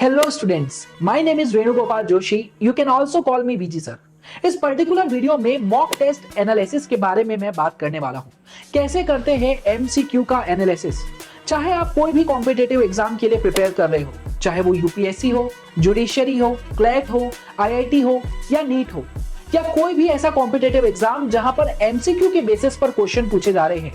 Hello students, my name is Venugopal Joshi. You can also call me VG sir. इस particular video में mock test analysis के बारे में मैं बात करने वाला हूँ। कैसे करते हैं एमसीक्यू का एनालिसिस। चाहे आप कोई भी कॉम्पिटिटिव एग्जाम के लिए प्रिपेयर कर रहे हो, चाहे वो यूपीएससी हो, जुडिशरी हो, क्लैट हो, आईआईटी हो या नीट हो, या कोई भी ऐसा कॉम्पिटिटिव एग्जाम जहां पर एमसीक्यू के बेसिस पर क्वेश्चन पूछे जा रहे हैं।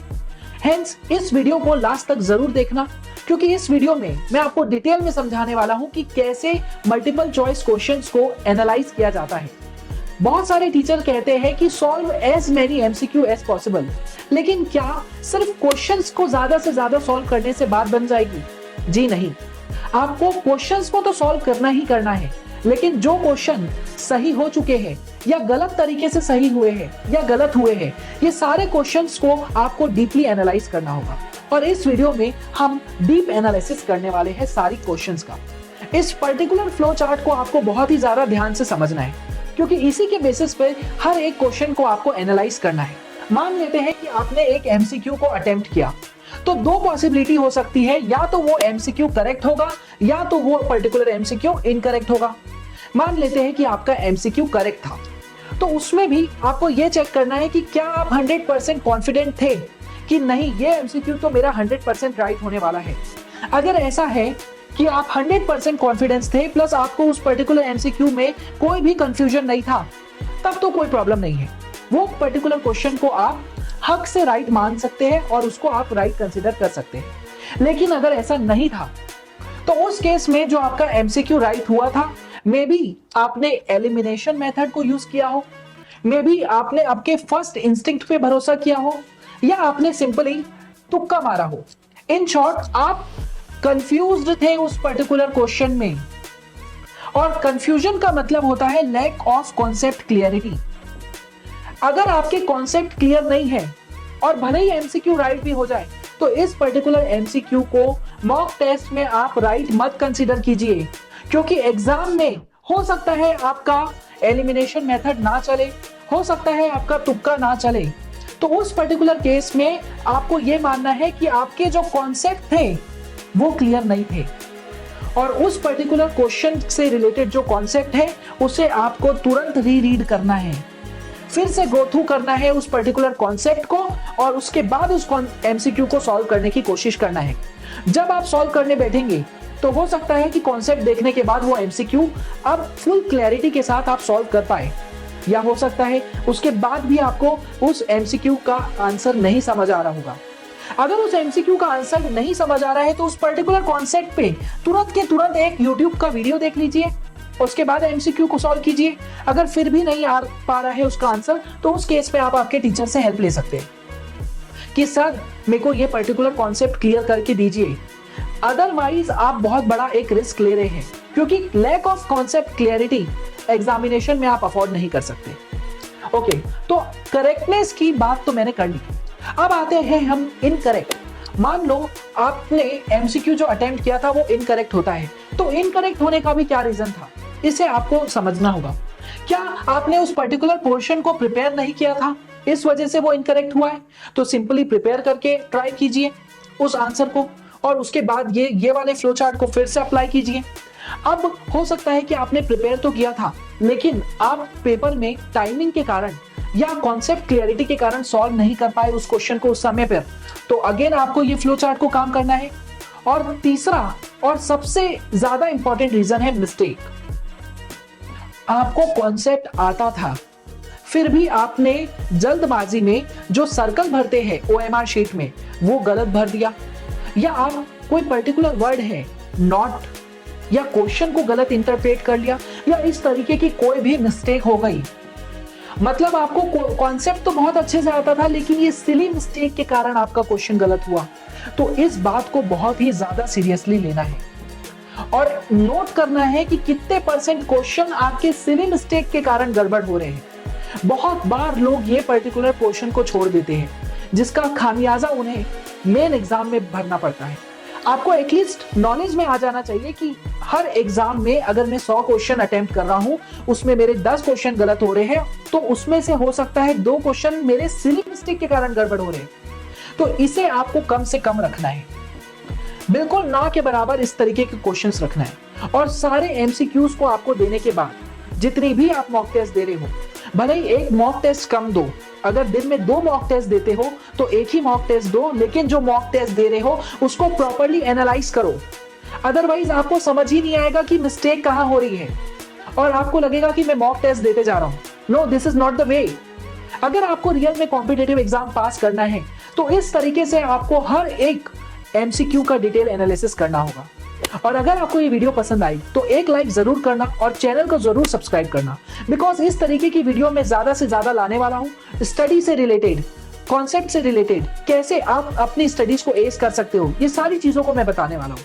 हेंस इस वीडियो को लास्ट तक जरूर देखना, क्योंकि इस वीडियो में मैं आपको डिटेल में समझाने वाला हूं कि कैसे मल्टीपल चॉइस क्वेश्चंस को एनालाइज किया जाता है। बहुत सारे टीचर कहते हैं कि solve as many MCQ as possible, लेकिन क्या सिर्फ क्वेश्चंस को ज्यादा से ज्यादा सॉल्व करने से बात बन जाएगी? जी नहीं, आपको क्वेश्चंस को तो सॉल्व करना ही करना है, लेकिन जो क्वेश्चन सही हो चुके हैं या गलत तरीके से सही हुए हैं या गलत हुए हैं, ये सारे क्वेश्चंस को आपको डीपली एनालाइज करना होगा। और इस वीडियो में हम डीप एनालिसिस करने वाले हैं सारी क्वेश्चंस का। इस पर्टिकुलर फ्लो चार्ट को आपको बहुत ही ज्यादा ध्यान से समझना है, क्योंकि इसी के बेसिस पे हर एक क्वेश्चन को आपको एनालाइज करना है। मान लेते हैं कि आपने एक एमसीक्यू को अटेम्प्ट किया, तो दो पॉसिबिलिटी हो सकती है, या तो वो एमसीक्यू करेक्ट होगा या तो वो पर्टिकुलर एमसीक्यू इनकरेक्ट होगा। मान लेते हैं कि आपका एमसीक्यू करेक्ट था, तो उसमें भी आपको ये चेक करना है कि क्या आप 100% कॉन्फिडेंट थे कि नहीं, ये एमसीक्यू तो मेरा 100% राइट होने वाला है। अगर ऐसा है कि आप 100% कॉन्फिडेंस थे, प्लस आपको उस पर्टिकुलर एमसीक्यू में कोई भी कंफ्यूजन नहीं था, तब तो कोई प्रॉब्लम नहीं है। वो पर्टिकुलर क्वेश्चन को आप हक से राइट मान सकते हैं और उसको आप राइट कंसीडर कर सकते हैं। लेकिन अगर ऐसा नहीं था, तो उस केस में जो आपका एमसीक्यू राइट हुआ था, मे बी आपने एलिमिनेशन मेथड को यूज किया हो, मे बी आपने आपके फर्स्ट इंस्टिंक्ट पे भरोसा किया हो, या आपने सिंपली तुक्का मारा हो। इन शॉर्ट, आप कंफ्यूज्ड थे उस पर्टिकुलर क्वेश्चन में, और कंफ्यूजन का मतलब होता है लैक ऑफ कॉन्सेप्ट क्लियरिटी। अगर आपके कॉन्सेप्ट क्लियर नहीं है और भले ही एमसीक्यू राइट भी हो जाए, तो इस पर्टिकुलर एमसीक्यू को मॉक टेस्ट में आप राइट मत कंसीडर कीजिए, क्योंकि एग्जाम में हो सकता है आपका एलिमिनेशन मेथड ना चले, हो सकता है आपका तुक्का ना चले। तो उस पर्टिकुलर केस में आपको यह मानना है कि आपके जो कॉन्सेप्ट थे वो क्लियर नहीं थे, और उस पर्टिकुलर क्वेश्चन से रिलेटेड जो कॉन्सेप्ट है उसे आपको तुरंत रीरीड करना है, फिर से गो थ्रू करना है उस पर्टिकुलर कॉन्सेप्ट को, और उसके बाद उस एमसीक्यू को सॉल्व करने की कोशिश करना है। जब आप सॉल्व करने बैठेंगे तो हो सकता है कि कॉन्सेप्ट देखने के बाद वो एमसीक्यू अब फुल क्लैरिटी के साथ आप सॉल्व कर पाए, या हो सकता है उसके बाद भी आपको उस एमसीक्यू का आंसर नहीं समझ आ रहा होगा। अगर उस एमसीक्यू का आंसर नहीं समझ आ रहा है, तो उस पर्टिकुलर कॉन्सेप्ट पे तुरंत के तुरंत एक यूट्यूब का वीडियो देख लीजिए, उसके बाद एमसीक्यू को सॉल्व कीजिए। अगर फिर भी नहीं आ पा रहा है उसका आंसर, तो उस केस पे आप आपके टीचर से हेल्प ले सकते हैं कि सर मेरे को ये पर्टिकुलर कॉन्सेप्ट क्लियर करके दीजिए। अदरवाइज आप बहुत बड़ा एक रिस्क ले रहे हैं, क्योंकि lack of concept clarity examination में आप अफोर्ड नहीं कर सकते। ओके, तो करेक्टनेस की बात तो मैंने कर ली। अब आते हैं हम इनकरेक्ट। मान लो आपने एमसीक्यू जो अटेम्प्ट किया था वो इनकरेक्ट होता है, तो इनकरेक्ट होने का भी क्या रीजन था, इसे आपको समझना होगा। क्या आपने उस पर्टिकुलर पोर्शन को प्रिपेयर नहीं किया था, इस वजह से वो इनकरेक्ट हुआ है? तो सिंपली प्रिपेयर करके ट्राई कीजिए उस आंसर को, और उसके बाद ये वाले फ्लो चार्ट को फिर से अप्लाई कीजिए। अब हो सकता है कि आपने प्रिपेयर तो किया था, लेकिन आप पेपर में टाइमिंग के कारण या कॉन्सेप्ट क्लियरिटी के कारण सॉल्व नहीं कर पाए उस क्वेश्चन को उस समय पर, तो अगेन आपको ये फ्लो चार्ट को काम करना है। और तीसरा और सबसे ज्यादा इंपॉर्टेंट रीजन है मिस्टेक। आपको कॉन्सेप्ट आता था, फिर भी आपने जल्दबाजी में जो सर्कल भरते हैं ओएमआर शीट में वो गलत भर दिया, या आप कोई पर्टिकुलर वर्ड है नॉट या क्वेश्चन को गलत इंटरप्रेट कर लिया, या इस तरीके की कोई भी मिस्टेक हो गई। मतलब आपको कॉन्सेप्ट तो बहुत अच्छे से आता था, लेकिन ये सिली मिस्टेक के कारण आपका क्वेश्चन गलत हुआ। तो इस बात को बहुत ही ज्यादा सीरियसली लेना है और नोट करना है कि कितने परसेंट क्वेश्चन आपके सिली मिस्टेक के कारण गड़बड़ हो रहे हैं। बहुत बार लोग ये पर्टिकुलर क्वेश्चन को छोड़ देते हैं, जिसका खामियाजा उन्हें मेन एग्जाम में भरना पड़ता है। आपको एटलीस्ट नॉलेज में आ जाना चाहिए कि हर एग्जाम में अगर मैं 100 क्वेश्चन अटेम्प्ट कर रहा हूं, उसमें मेरे 10 क्वेश्चन गलत हो रहे हैं, तो उसमें से हो सकता है 2 क्वेश्चन मेरे सिली मिस्टेक के कारण गड़बड़ हो रहे हैं। तो इसे आपको कम से कम रखना है। बिल्कुल ना के बराबर इस तरीके के क्वेश्चंस रखना है और सारे एमसीक्यूज को आपको देने के बाद जितनी भी आप मॉक टेस्ट दे रहे हो, भले ही एक मॉक टेस्ट कम दो, अगर दिन में 2 मॉक टेस्ट देते हो तो एक ही मॉक टेस्ट दो, लेकिन जो मॉक टेस्ट दे रहे हो उसको प्रॉपर्ली एनालाइज करो। अदरवाइज आपको समझ ही नहीं आएगा कि मिस्टेक कहां हो रही है और आपको लगेगा कि मैं मॉक टेस्ट देते जा रहा हूं। No, this is not the way. अगर आपको रियल में कॉम्पिटिटिव एग्जाम पास करना है तो इस तरीके से आपको हर एक एमसीक्यू का डिटेल एनालिसिस करना होगा। और अगर आपको ये वीडियो पसंद आई तो एक लाइक जरूर करना और चैनल को जरूर सब्सक्राइब करना, बिकॉज इस तरीके की वीडियो मैं ज्यादा से ज्यादा लाने वाला हूं। स्टडी से रिलेटेड, कॉन्सेप्ट से रिलेटेड, कैसे आप अपनी स्टडीज को एस कर सकते हो, ये सारी चीजों को मैं बताने वाला हूं।